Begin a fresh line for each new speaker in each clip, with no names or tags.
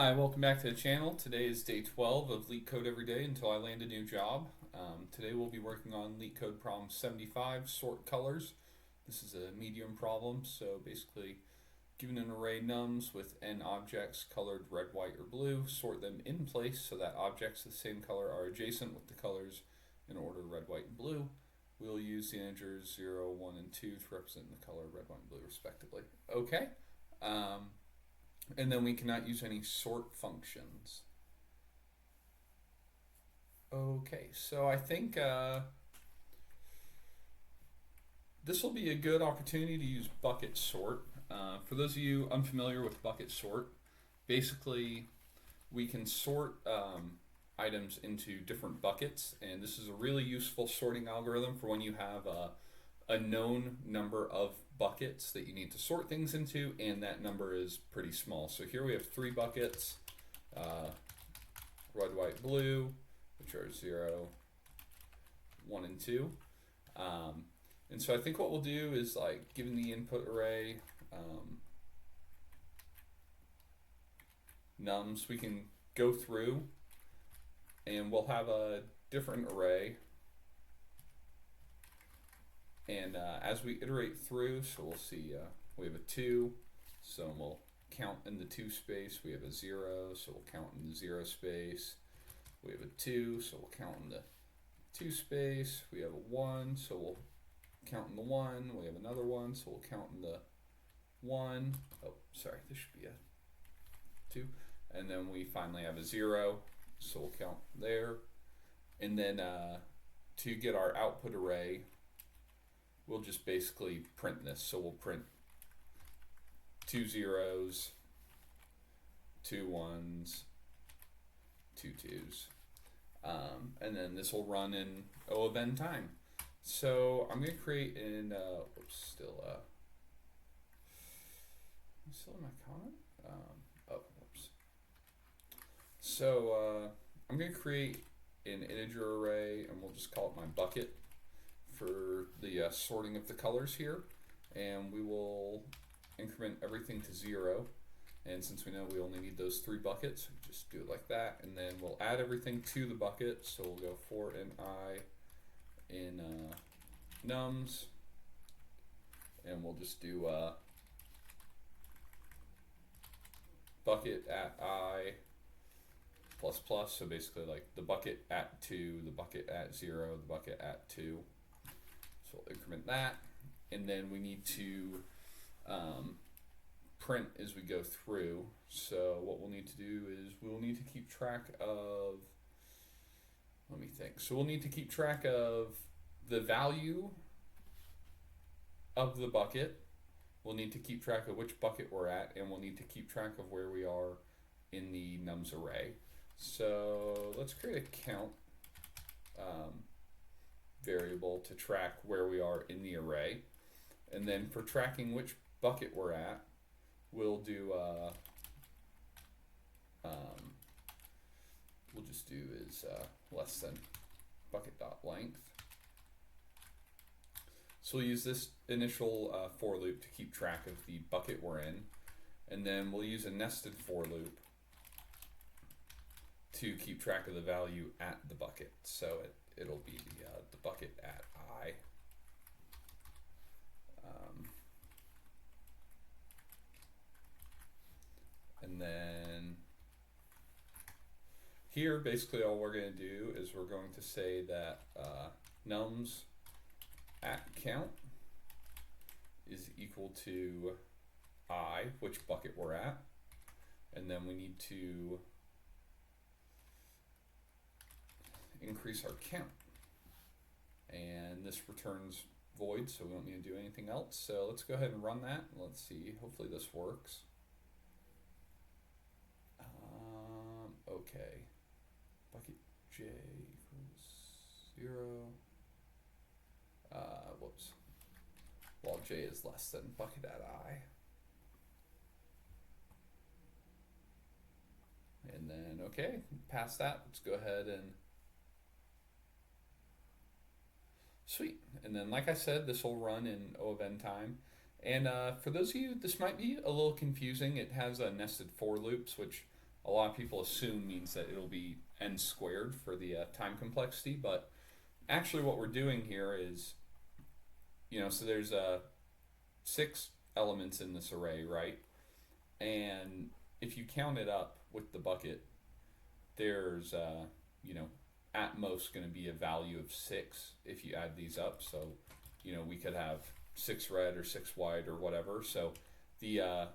Hi, welcome back to the channel. Today is day 12 of LeetCode every day until I land a new job. Today we'll be working on LeetCode problem 75, sort colors. This is a medium problem, so basically given an array nums with n objects colored red, white, or blue, sort them in place so that objects of the same color are adjacent with the colors in order red, white, and blue. We'll use the integers 0, 1, and 2 to represent the color red, white, and blue respectively. Okay. And then we cannot use any sort functions. Okay, so I think this will be a good opportunity to use bucket sort. For those of you unfamiliar with bucket sort, basically we can sort items into different buckets, and this is a really useful sorting algorithm for when you have a known number of buckets that you need to sort things into, and that number is pretty small. So here we have 3 buckets, red, white, blue, which are 0, 1, and 2. And so I think what we'll do is, like, given the input array nums, we can go through and we'll have a different array. And as we iterate through, so we'll see we have a 2, so we'll count in the 2 space. We have a 0, so we'll count in the 0 space. We have a 2, so we'll count in the 2 space. We have a 1, so we'll count in the 1. We have another 1, so we'll count in the 1. Oh, sorry, this should be a 2. And then we finally have a 0, so we'll count there. And then to get our output array, we'll just basically print this. So we'll print 2 0s, 2 1s, 2 2s. And then this will run in O of n time. So I'm going to create in, still in my comment? So I'm going to create an integer array, and we'll just call it my bucket for the sorting of the colors here, and we will increment everything to 0, and since we know we only need those 3 buckets, we just do it like that, and then we'll add everything to the bucket. So we'll go for an I in nums, and we'll just do bucket at I plus plus, so basically like the bucket at 2, the bucket at 0, the bucket at 2. So we'll increment that, and then we need to print as we go through. So what we'll need to do is we'll need to keep track of, let me think. So we'll need to keep track of the value of the bucket. We'll need to keep track of which bucket we're at, and we'll need to keep track of where we are in the nums array. So let's create a count variable to track where we are in the array, and then for tracking which bucket we're at, we'll do we'll just do is less than bucket dot length. So we'll use this initial for loop to keep track of the bucket we're in, and then we'll use a nested for loop to keep track of the value at the bucket. So it'll be the bucket at I. And then here, basically all we're going to do is we're going to say that nums at count is equal to I, which bucket we're at, and then we need to increase our count, and this returns void, so we don't need to do anything else. So let's go ahead and run that. Let's see, hopefully this works. Okay, bucket j equals 0. Whoops. While j is less than bucket at I. And then, okay, past that, let's go ahead and sweet. And then, like I said, this will run in O of n time. And for those of you, this might be a little confusing. It has nested for loops, which a lot of people assume means that it'll be n squared for the time complexity, but actually what we're doing here is, so there's 6 elements in this array, right? And if you count it up with the bucket, there's at most going to be a value of 6 if you add these up. So we could have 6 red or 6 white or whatever. So the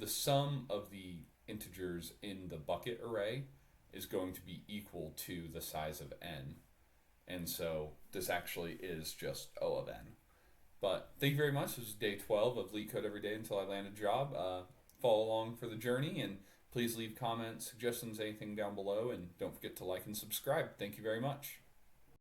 sum of the integers in the bucket array is going to be equal to the size of n, and so this actually is just O of n. But thank you very much. This is day 12 of LeetCode every day until I land a job. Follow along for the journey, and please leave comments, suggestions, anything down below, and don't forget to like and subscribe. Thank you very much.